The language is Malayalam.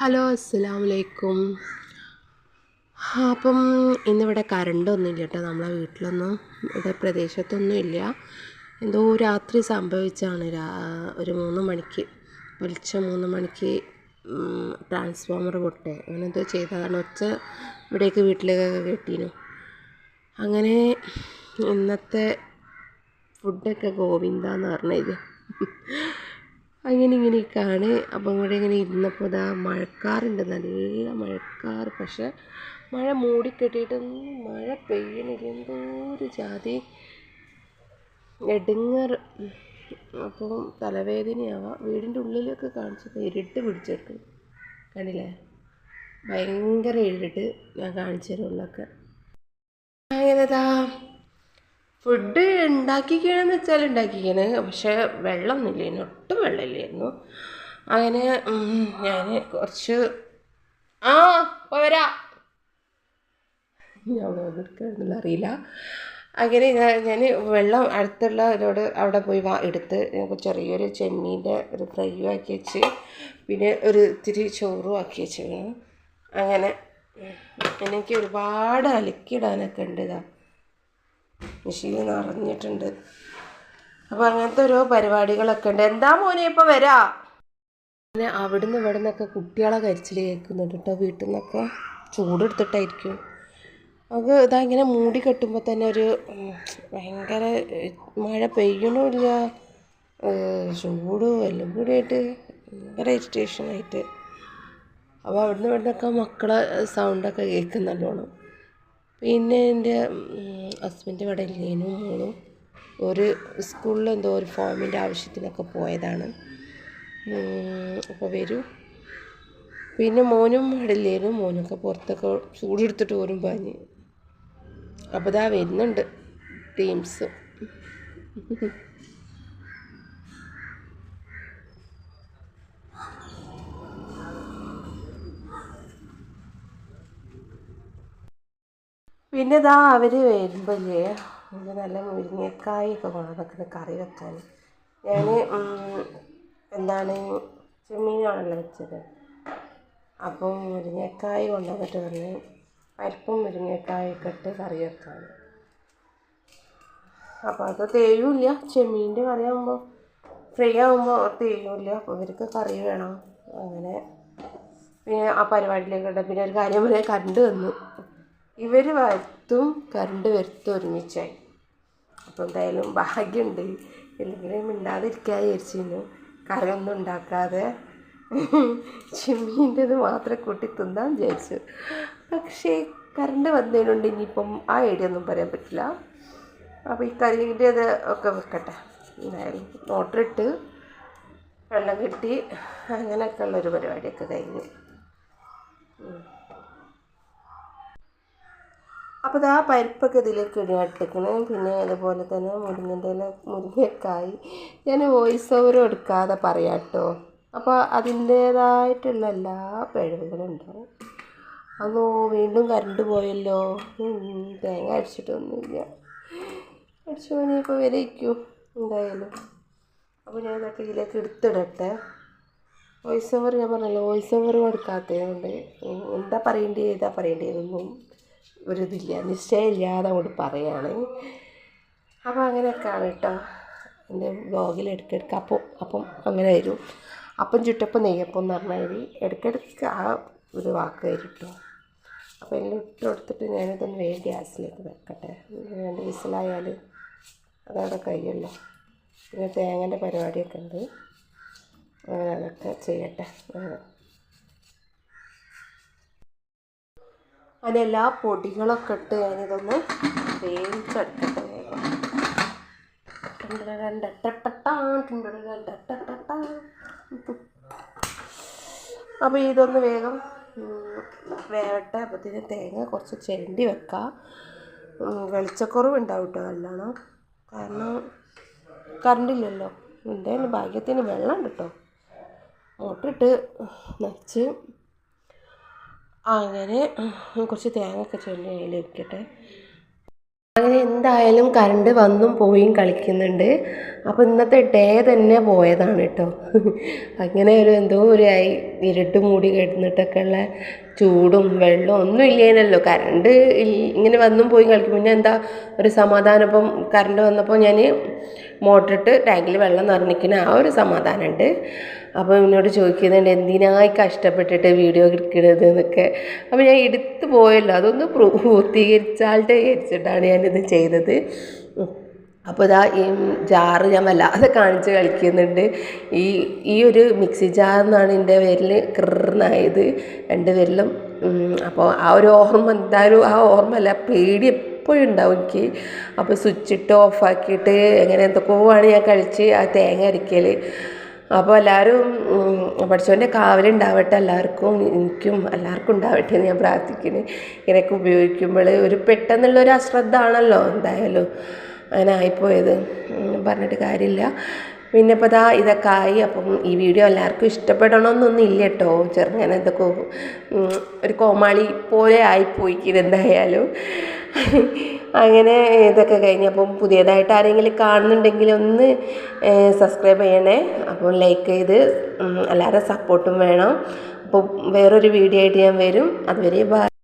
ഹലോ, അസ്സലാമു അലൈക്കും. അപ്പം ഇന്നിവിടെ കറണ്ടൊന്നുമില്ല കേട്ടോ. നമ്മളെ വീട്ടിലൊന്നും ഇവിടെ പ്രദേശത്തൊന്നും ഇല്ല. എന്തോ രാത്രി സംഭവിച്ചാണ്. ഒരു 3 മണിക്ക്, പുലർച്ചെ 3 മണിക്ക് ട്രാൻസ്ഫോമർ പൊട്ടേ അങ്ങനെ എന്തോ ചെയ്തതാണ്. ഒച്ച ഇവിടേക്ക് വീട്ടിലേക്കൊക്കെ കേട്ടീനു. അങ്ങനെ ഇന്നത്തെ ഫുഡൊക്കെ ഗോവിന്ദാന്ന് പറഞ്ഞത്. ഇങ്ങനെയൊക്കെയാണ്. അപ്പം ഇവിടെ ഇങ്ങനെ ഇരുന്നപ്പോൾ ഇതാ മഴക്കാറുണ്ട്, നല്ല മഴക്കാറ്. പക്ഷെ മഴ മൂടിക്കെട്ടിയിട്ടൊന്നും മഴ പെയ്യണില്ല. എന്തോ ഒരു ജാതി എടുങ്ങറ്. അപ്പോൾ തലവേദനയാവാം. വീടിൻ്റെ ഉള്ളിലൊക്കെ കാണിച്ചപ്പോൾ ഇരുട്ട് പിടിച്ചെടുക്കും. കണ്ടില്ലേ, ഭയങ്കര ഇരുട്ട്. ഞാൻ കാണിച്ചു തരും ഉള്ളൊക്കെ. അങ്ങനെതാ ഫുഡ് ഉണ്ടാക്കിക്കണമെന്ന് വെച്ചാൽ ഉണ്ടാക്കിക്കണ്. പക്ഷേ വെള്ളമൊന്നുമില്ലായിരുന്നു, ഒട്ടും വെള്ളമില്ലായിരുന്നു. അങ്ങനെ ഞാൻ കുറച്ച് പോരാ, ഞാൻ എടുക്കാമെന്നുള്ള അറിയില്ല. അങ്ങനെ ഞാൻ വെള്ളം അടുത്തുള്ള ഇതിനോട് അവിടെ പോയി എടുത്ത് ചെറിയൊരു ചെമ്മീൻ്റെ ഒരു ഫ്രൈയും ആക്കി വെച്ച്, പിന്നെ ഒരു ഇത്തിരി ചോറും ആക്കി വെച്ച്. അങ്ങനെ എനിക്ക് ഒരുപാട് അലക്കിയിടാനൊക്കെ ഉണ്ട്. ഇതാ മെഷീൻ നിറഞ്ഞിട്ടുണ്ട്. അപ്പോൾ അങ്ങനത്തെ ഓരോ പരിപാടികളൊക്കെ ഉണ്ട്. എന്താ മോനെ ഇപ്പോൾ വരാ. പിന്നെ അവിടുന്ന് ഇവിടെ നിന്നൊക്കെ കുട്ടികളെ കരിച്ചിൽ കേൾക്കുന്നുണ്ട് കേട്ടോ. വീട്ടിൽ നിന്നൊക്കെ ചൂടെടുത്തിട്ടായിരിക്കും. നമുക്ക് ഇതാ ഇങ്ങനെ മൂടി കെട്ടുമ്പോൾ തന്നെ ഒരു ഭയങ്കര മഴ പെയ്യണമില്ല, ചൂടും എല്ലാം കൂടിയായിട്ട് ഭയങ്കര ഇറിറ്റേഷനായിട്ട്. അപ്പോൾ അവിടുന്ന് ഇവിടെ നിന്നൊക്കെ മക്കളെ സൗണ്ടൊക്കെ കേൾക്കും നല്ലോണം. പിന്നെ എൻ്റെ ഹസ്ബൻഡ് ഇവിടെ ഇല്ലേനും, മോളും ഒരു സ്കൂളിൽ എന്തോ ഒരു ഫോമിൻ്റെ ആവശ്യത്തിനൊക്കെ പോയതാണ്. അപ്പോൾ വരും. പിന്നെ മോനും ഇവിടെ ഇല്ലേനും, മോനൊക്കെ പുറത്തൊക്കെ ചൂടെടുത്തിട്ട് പോരും പാഞ്ഞ്. അപ്പോൾ ഇതാ വരുന്നുണ്ട് ടീംസ്. പിന്നെ ഇതാ അവർ വരുമ്പോഴേ എനിക്ക് നല്ല മുരിങ്ങക്കായൊക്കെ കൊണ്ടുവന്നിട്ട് കറി വെക്കാൻ. ഞാൻ എന്താണ് ചെമ്മീനാണല്ലോ വെച്ചത്. അപ്പം മുരിങ്ങക്കായ് കൊണ്ടുവന്നിട്ട് പറഞ്ഞ് പരിപ്പും മുരിങ്ങക്കായൊക്കെ ഇട്ട് കറി വെക്കാൻ. അപ്പോൾ അത് തേയുമില്ല, ചെമ്മീൻ്റെ കറിയാകുമ്പോൾ ഫ്രൈ ആകുമ്പോൾ തേയുമില്ല. അപ്പോൾ ഇവർക്ക് കറി വേണം. അങ്ങനെ പിന്നെ ആ പരിപാടിയിലേക്ക് ഉണ്ട്. പിന്നെ ഒരു കാര്യം പറയാൻ, കറണ്ട് വന്നു. ഇവർ വരുത്തും കറണ്ട് വരുത്തും ഒരുമിച്ചായി. അപ്പോൾ എന്തായാലും ഭാഗ്യമുണ്ട്, ഇല്ലെങ്കിൽ മിണ്ടാതിരിക്കാൻ വിചാരിച്ചിരുന്നു. കറിയൊന്നും ഉണ്ടാക്കാതെ ചെമ്മീൻ്റെത് മാത്രം കൂട്ടി തിന്നാൻ വിചാരിച്ചു. പക്ഷേ കറണ്ട് വന്നതിനുണ്ട് ഇനിയിപ്പം ആ ഐഡിയ ഒന്നും പറയാൻ പറ്റില്ല. അപ്പോൾ ഈ കറീൻ്റേത് ഒക്കെ വെക്കട്ടെ. എന്തായാലും മോട്ടറിട്ട് വെള്ളം കെട്ടി അങ്ങനെയൊക്കെ ഉള്ളൊരു പരിപാടിയൊക്കെ കഴിഞ്ഞു. അപ്പോൾ ഇതാ പരിപ്പൊക്കെ ഇതിലേക്ക് ഇട്ടിരിക്കണം. പിന്നെ അതുപോലെ തന്നെ മുരിങ്ങക്കായി ഞാൻ വോയിസ് ഓവർ എടുക്കാതെ പറയാം കേട്ടോ. അപ്പോൾ അതിൻ്റേതായിട്ടുള്ള എല്ലാ പിഴവുകളും ഉണ്ടാവും. അതോ വീണ്ടും കറണ്ട് പോയല്ലോ, തേങ്ങ അടിച്ചിട്ടൊന്നുമില്ല. അടിച്ചു പോയി ഇപ്പോൾ വരയ്ക്കും എന്തായാലും. അപ്പോൾ ഞാൻ ഇതൊക്കെ ഇതിലേക്ക് എടുത്തിടട്ടെ. വോയിസ് ഓവർ ഞാൻ പറഞ്ഞല്ലോ, വോയിസ് ഓവർ കൊടുക്കാത്തതുകൊണ്ട് എന്താ പറയേണ്ടതൊന്നും ഒരിതില്ല, നിശ്ചയമില്ലാതെ അങ്ങോട്ട് പറയുകയാണ്. അപ്പോൾ അങ്ങനെയൊക്കെയാണ് കേട്ടോ എൻ്റെ വ്ലോഗിൽ ഇടയ്ക്കിടയ്ക്ക് അപ്പം അങ്ങനെ വരും. അപ്പം ചുട്ടപ്പം നെയ്യപ്പം എന്ന് പറഞ്ഞാൽ ഇടയ്ക്കിടയ്ക്ക് ആ ഒരു വാക്ക് വരും കേട്ടോ. അപ്പോൾ എല്ലാം ഇട്ട് കൊടുത്തിട്ട് ഞാനിതൊന്ന് വേഗം ഗ്യാസിലേക്ക് വെക്കട്ടെ. 2 വിസിലായാൽ അതവിടെ കഴിയുമല്ലോ. പിന്നെ തേങ്ങൻ്റെ പരിപാടിയൊക്കെ ഉണ്ട്, അങ്ങനെ അതൊക്കെ ചെയ്യട്ടെ. അതിലെല്ലാ പൊടികളൊക്കെ ഇട്ട് ഞാനിതൊന്ന് വേവിച്ചെടുക്കട്ടെ വേഗം. അപ്പോൾ ഇതൊന്ന് വേഗം വേവട്ടെ. അപ്പോഴത്തേന് തേങ്ങ കുറച്ച് ചിരണ്ടി വെക്കാം. വെളിച്ചക്കുറവ് ഉണ്ടാവും കേട്ടോ നല്ലോണം, കാരണം കറണ്ടില്ലല്ലോ. എന്തായാലും ഭാഗ്യത്തിന് വെള്ളം ഉണ്ട് കേട്ടോ. മോട്ടറിട്ട് നനച്ച് അങ്ങനെ കുറച്ച് തേങ്ങ ഒക്കെ ചിരണ്ടി അതിൽ വെക്കട്ടെ. അങ്ങനെ എന്തായാലും കറണ്ട് വന്നും പോയും കളിക്കുന്നുണ്ട്. അപ്പോൾ ഇന്നത്തെ ഡേ തന്നെ പോയതാണ് കേട്ടോ. അങ്ങനെ എന്തോ ഒരു ഇരുട്ട് മൂടി കിടന്നിട്ടൊക്കെ ഉള്ള ചൂടും വെള്ളവും ഒന്നും ഇല്ലേനല്ലോ. കറണ്ട് ഇങ്ങനെ വന്നും പോയി കളിക്കും. പിന്നെ എന്താ ഒരു സമാധാനം. ഇപ്പം കറണ്ട് വന്നപ്പോൾ ഞാൻ മോട്ടറിട്ട് ടാങ്കിൽ വെള്ളം നിറഞ്ഞിരിക്കുന്ന ആ ഒരു സമാധാനമുണ്ട്. അപ്പോൾ എന്നോട് ചോദിക്കുന്നുണ്ട് എന്തിനായി കഷ്ടപ്പെട്ടിട്ട് വീഡിയോ എടുക്കുന്നത് എന്നൊക്കെ. അപ്പോൾ ഞാൻ എടുത്തു പോയല്ലോ, അതൊന്ന് പൂർത്തീകരിച്ചാlte വിചാരിച്ചിട്ടാണ് ഞാനിത് ചെയ്തത്. അപ്പോൾ ഇതാ ഈ ജാറ് ഞാൻ വല്ലാതെ കാണിച്ച് കളിക്കുന്നുണ്ട്. ഈ ഒരു മിക്സി ജാറിന്നാണ് എൻ്റെ വിരൽ കിറന്നായത്, 2 വിരലും. അപ്പോൾ ആ ഒരു ഓർമ്മ എന്തായാലും ആ ഓർമ്മയല്ല, പേടി എപ്പോഴും ഉണ്ടാവും എനിക്ക്. അപ്പോൾ സ്വിച്ചിട്ട് ഓഫാക്കിയിട്ട് എങ്ങനെ എന്തൊക്കെയാണ് ഞാൻ കളിച്ച് ആ തേങ്ങ അരയ്ക്കൽ. അപ്പോൾ എല്ലാവരും പഠിച്ചവൻ്റെ കാവലുണ്ടാവട്ടെ എല്ലാവർക്കും, എനിക്കും എല്ലാവർക്കും ഉണ്ടാവട്ടെ എന്ന് ഞാൻ പ്രാർത്ഥിക്കുന്നു. ഇങ്ങനെയൊക്കെ ഉപയോഗിക്കുമ്പോൾ ഒരു പെട്ടെന്നുള്ളൊരു അശ്രദ്ധ ആണല്ലോ എന്തായാലും അങ്ങനെ ആയിപ്പോയത്, പറഞ്ഞിട്ട് കാര്യമില്ല. പിന്നെ ഇപ്പോൾ ഇതൊക്കെ ആയി. അപ്പം ഈ വീഡിയോ എല്ലാവർക്കും ഇഷ്ടപ്പെടണമെന്നൊന്നും ഇല്ല കേട്ടോ. ചെറുങ്ങനെ ഇതൊക്കെ ഒരു കോമാളി പോലെ ആയിപ്പോയിക്കിത് എന്തായാലും. അങ്ങനെ ഇതൊക്കെ കഴിഞ്ഞപ്പം പുതിയതായിട്ട് ആരെങ്കിലും കാണുന്നുണ്ടെങ്കിൽ ഒന്ന് സബ്സ്ക്രൈബ് ചെയ്യണേ. അപ്പോൾ ലൈക്ക് ചെയ്ത് എല്ലാവരും സപ്പോർട്ടും വേണം. അപ്പോൾ വേറൊരു വീഡിയോ ആയിട്ട് ഞാൻ വരും. അതുവരെ ബൈ.